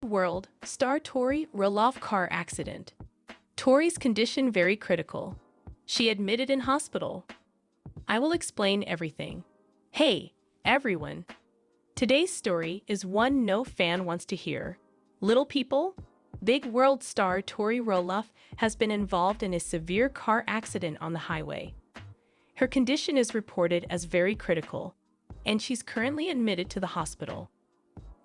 World star Tori Rolof car accident. Tori's condition very critical. She admitted in hospital. I will explain everything. Hey, everyone. Today's story is one no fan wants to hear. Little people, Big World star Tori Rolof has been involved in a severe car accident on the highway. Her condition is reported as very critical, and she's currently admitted to the hospital.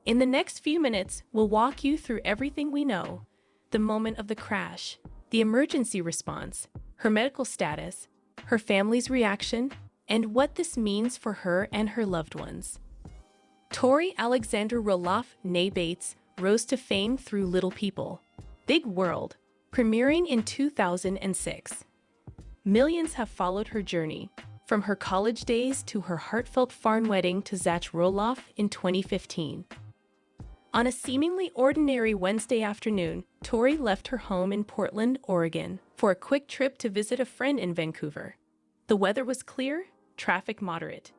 In the next few minutes, we'll walk you through everything we know: the moment of the crash, the emergency response, her medical status, her family's reaction, and what this means for her and her loved ones. Tori Alexandra Rolof, née Bates, rose to fame through Little People, Big World, premiering in 2006. Millions have followed her journey, from her college days to her heartfelt farm wedding to Zach Rolof in 2015. On a seemingly ordinary Wednesday afternoon, Tori left her home in Portland, Oregon, for a quick trip to visit a friend in Vancouver. The weather was clear, traffic moderate.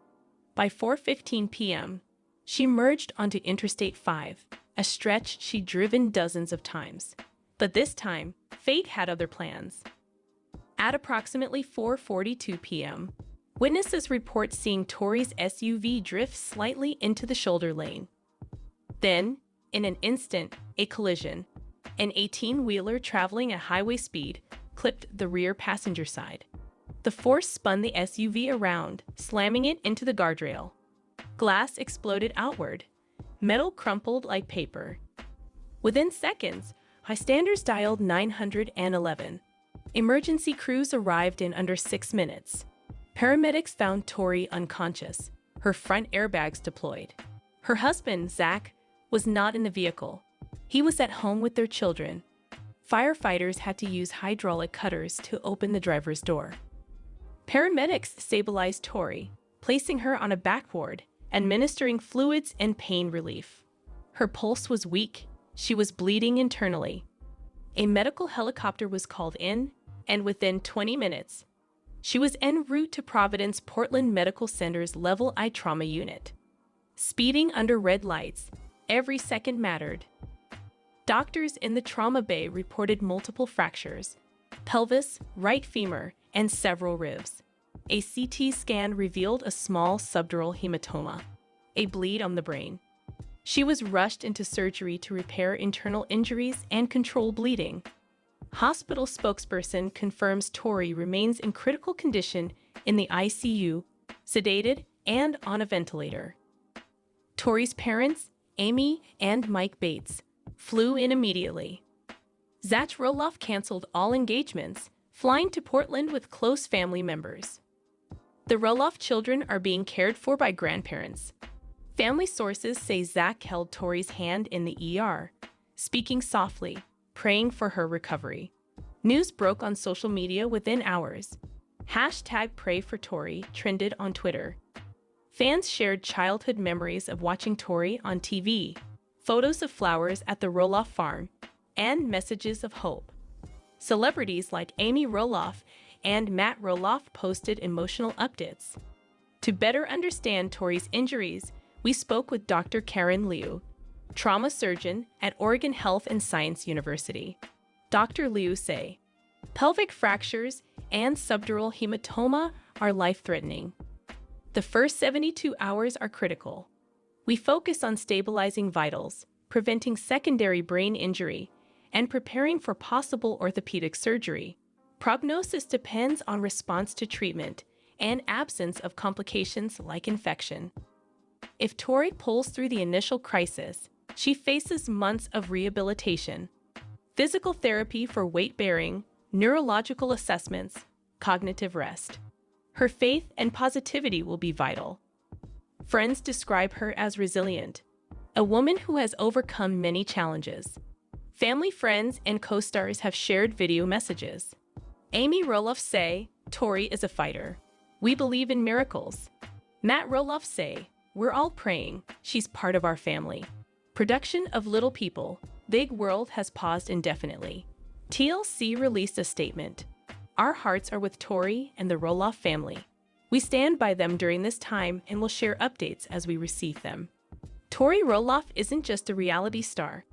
By 4:15 p.m., she merged onto Interstate 5, a stretch she'd driven dozens of times. But this time, fate had other plans. At approximately 4:42 p.m., witnesses report seeing Tori's SUV drift slightly into the shoulder lane. Then, in an instant, a collision. An 18-wheeler traveling at highway speed clipped the rear passenger side. The force spun the SUV around, slamming it into the guardrail. Glass exploded outward. Metal crumpled like paper. Within seconds, bystanders dialed 911. Emergency crews arrived in under 6 minutes. Paramedics found Tori unconscious, her front airbags deployed. Her husband, Zach, was not in the vehicle. He was at home with their children. Firefighters had to use hydraulic cutters to open the driver's door. Paramedics stabilized Tori, placing her on a back ward, administering fluids and pain relief. Her pulse was weak. She was bleeding internally. A medical helicopter was called in, and within 20 minutes, she was en route to Providence Portland Medical Center's Level I trauma unit. Speeding under red lights, every second mattered. Doctors in the trauma bay reported multiple fractures: pelvis, right femur, and several ribs. A CT scan revealed a small subdural hematoma, a bleed on the brain. She was rushed into surgery to repair internal injuries and control bleeding. Hospital spokesperson confirms Tori remains in critical condition in the ICU, sedated and on a ventilator. Tori's parents, Amy and Mike Bates, flew in immediately. Zach Rolof canceled all engagements, flying to Portland with close family members. The Rolof children are being cared for by grandparents. Family sources say Zach held Tori's hand in the ER, speaking softly, praying for her recovery. News broke on social media within hours. #PrayForTori trended on Twitter. Fans shared childhood memories of watching Tori on TV, photos of flowers at the Rolof farm, and messages of hope. Celebrities like Amy Rolof and Matt Rolof posted emotional updates. To better understand Tori's injuries, we spoke with Dr. Karen Liu, trauma surgeon at Oregon Health and Science University. Dr. Liu say, pelvic fractures and subdural hematoma are life-threatening. The first 72 hours are critical. We focus on stabilizing vitals, preventing secondary brain injury, and preparing for possible orthopedic surgery. Prognosis depends on response to treatment and absence of complications like infection. If Tori pulls through the initial crisis, she faces months of rehabilitation, physical therapy for weight-bearing, neurological assessments, cognitive rest. Her faith and positivity will be vital. Friends describe her as resilient, a woman who has overcome many challenges. Family, friends, and co-stars have shared video messages. Amy Rolof say, Tori is a fighter. We believe in miracles. Matt Rolof say, we're all praying. She's part of our family. Production of Little People, Big World has paused indefinitely. TLC released a statement. Our hearts are with Tori and the Rolof family. We stand by them during this time and will share updates as we receive them. Tori Rolof isn't just a reality star.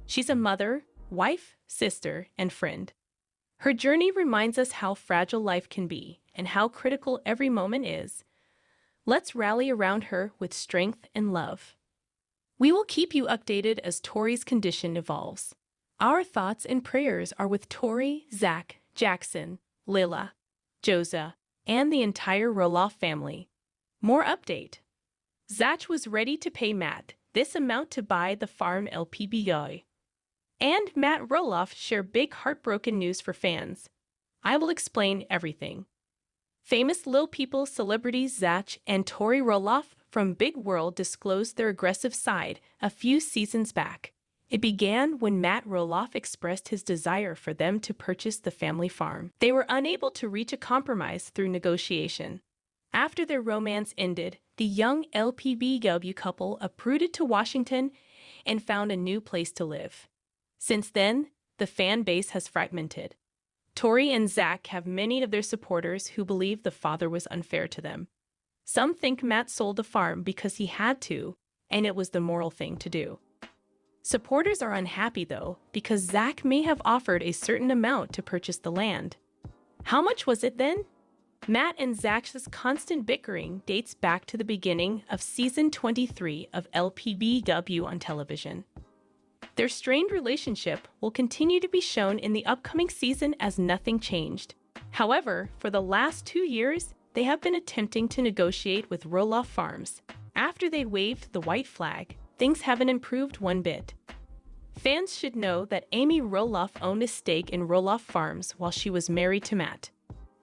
She's a mother, wife, sister, and friend. Her journey reminds us how fragile life can be and how critical every moment is. Let's rally around her with strength and love. We will keep you updated as Tori's condition evolves. Our thoughts and prayers are with Tori, Zach, Jackson, Lila, Josa, and the entire Rolof family. More update. Zach was ready to pay Matt this amount to buy the farm LPBI. And Matt Rolof share big heartbroken news for fans. I will explain everything. Famous Lil People celebrities Zach and Tori Rolof from Big World disclosed their aggressive side a few seasons back. It began when Matt Rolof expressed his desire for them to purchase the family farm. They were unable to reach a compromise through negotiation. After their romance ended, the young LPBW couple uprooted to Washington and found a new place to live. Since then, the fan base has fragmented. Tori and Zach have many of their supporters who believe the father was unfair to them. Some think Matt sold the farm because he had to, and it was the moral thing to do. Supporters are unhappy, though, because Zach may have offered a certain amount to purchase the land. How much was it then? Matt and Zach's constant bickering dates back to the beginning of season 23 of LPBW on television. Their strained relationship will continue to be shown in the upcoming season as nothing changed. However, for the last 2 years, they have been attempting to negotiate with Rolof Farms. After they waved the white flag, things haven't improved one bit. Fans should know that Amy Rolof owned a stake in Rolof Farms while she was married to Matt.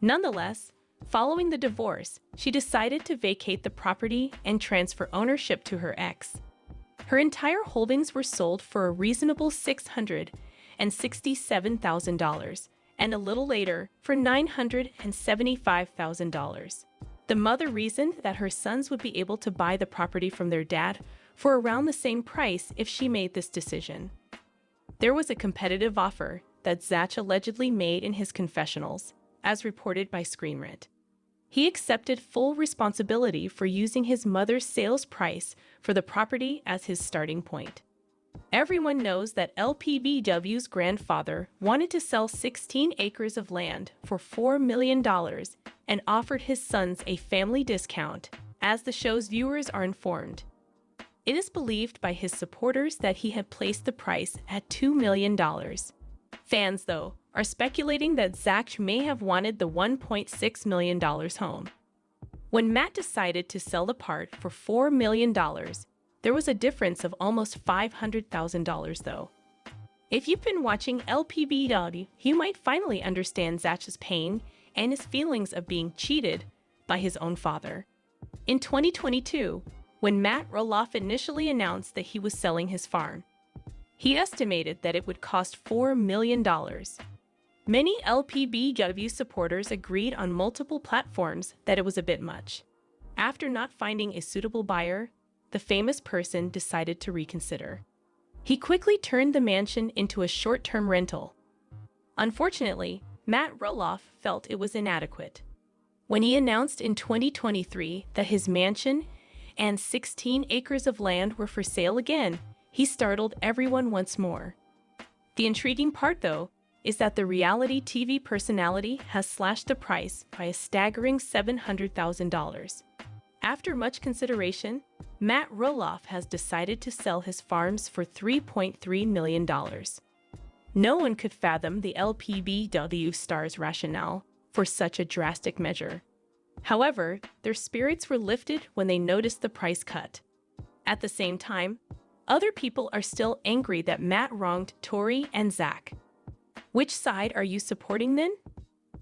Nonetheless, following the divorce, she decided to vacate the property and transfer ownership to her ex. Her entire holdings were sold for a reasonable $667,000, and a little later for $975,000. The mother reasoned that her sons would be able to buy the property from their dad for around the same price if she made this decision. There was a competitive offer that Zach allegedly made in his confessionals, as reported by Screen Rant. He accepted full responsibility for using his mother's sales price for the property as his starting point. Everyone knows that LPBW's grandfather wanted to sell 16 acres of land for $4 million and offered his sons a family discount, as the show's viewers are informed. It is believed by his supporters that he had placed the price at $2 million. Fans, though, are speculating that Zach may have wanted the $1.6 million home. When Matt decided to sell the part for $4 million, there was a difference of almost $500,000, though. If you've been watching LPBW, you might finally understand Zach's pain and his feelings of being cheated by his own father. In 2022, when Matt Rolof initially announced that he was selling his farm, he estimated that it would cost $4 million. Many LPBW supporters agreed on multiple platforms that it was a bit much. After not finding a suitable buyer, the famous person decided to reconsider. He quickly turned the mansion into a short-term rental. Unfortunately, Matt Rolof felt it was inadequate. When he announced in 2023 that his mansion and 16 acres of land were for sale again, he startled everyone once more. The intriguing part, though, is that the reality TV personality has slashed the price by a staggering $700,000. After much consideration, Matt Rolof has decided to sell his farms for $3.3 million. No one could fathom the LPBW star's rationale for such a drastic measure. However, their spirits were lifted when they noticed the price cut. At the same time, other people are still angry that Matt wronged Tori and Zach. Which side are you supporting then?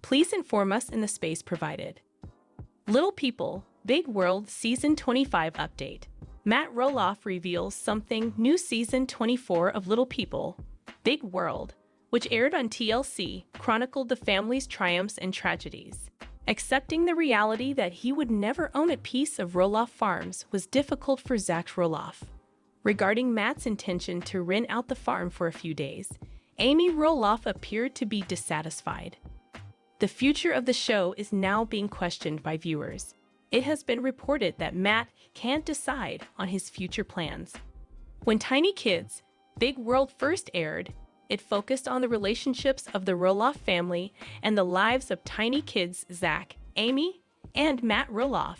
Please inform us in the space provided. Little People, Big World Season 25 Update. Matt Rolof reveals something new. Season 24 of Little People, Big World, which aired on TLC, chronicled the family's triumphs and tragedies. Accepting the reality that he would never own a piece of Rolof Farms was difficult for Zach Rolof. Regarding Matt's intention to rent out the farm for a few days, Amy Rolof appeared to be dissatisfied. The future of the show is now being questioned by viewers. It has been reported that Matt can't decide on his future plans. When tiny kids, Big World first aired, it focused on the relationships of the Rolof family and the lives of tiny kids Zach, Amy, and Matt Rolof.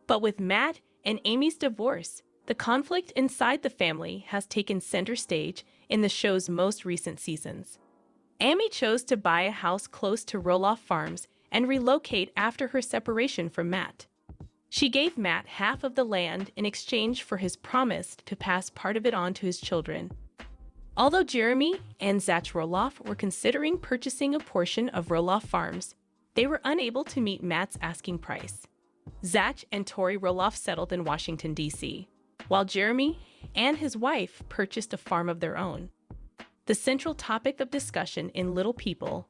But with Matt and Amy's divorce, the conflict inside the family has taken center stage in the show's most recent seasons. Amy chose to buy a house close to Roloff Farms and relocate after her separation from Matt. She gave Matt half of the land in exchange for his promise to pass part of it on to his children. Although Jeremy and Zach Roloff were considering purchasing a portion of Roloff Farms, they were unable to meet Matt's asking price. Zach and Tori Roloff settled in Washington, D.C., while Jeremy and his wife purchased a farm of their own. The central topic of discussion in Little People,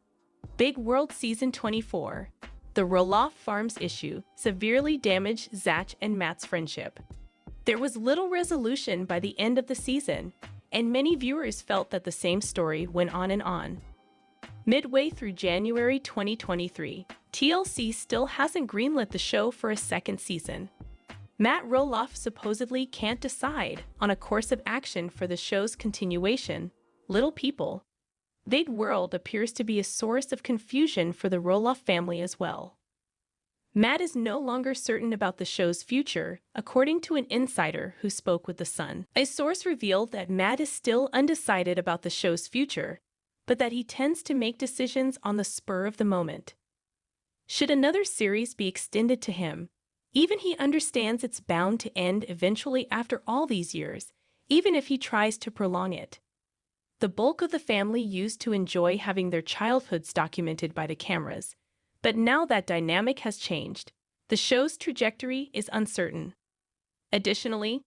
Big World Season 24, the Roloff Farms issue severely damaged Zach and Matt's friendship. There was little resolution by the end of the season, and many viewers felt that the same story went on and on. Midway through January 2023, TLC still hasn't greenlit the show for a second season. Matt Roloff supposedly can't decide on a course of action for the show's continuation, Little People. Big World appears to be a source of confusion for the Roloff family as well. Matt is no longer certain about the show's future, according to an insider who spoke with The Sun. A source revealed that Matt is still undecided about the show's future, but that he tends to make decisions on the spur of the moment. Should another series be extended to him, even he understands it's bound to end eventually after all these years, even if he tries to prolong it. The bulk of the family used to enjoy having their childhoods documented by the cameras, but now that dynamic has changed. The show's trajectory is uncertain. Additionally,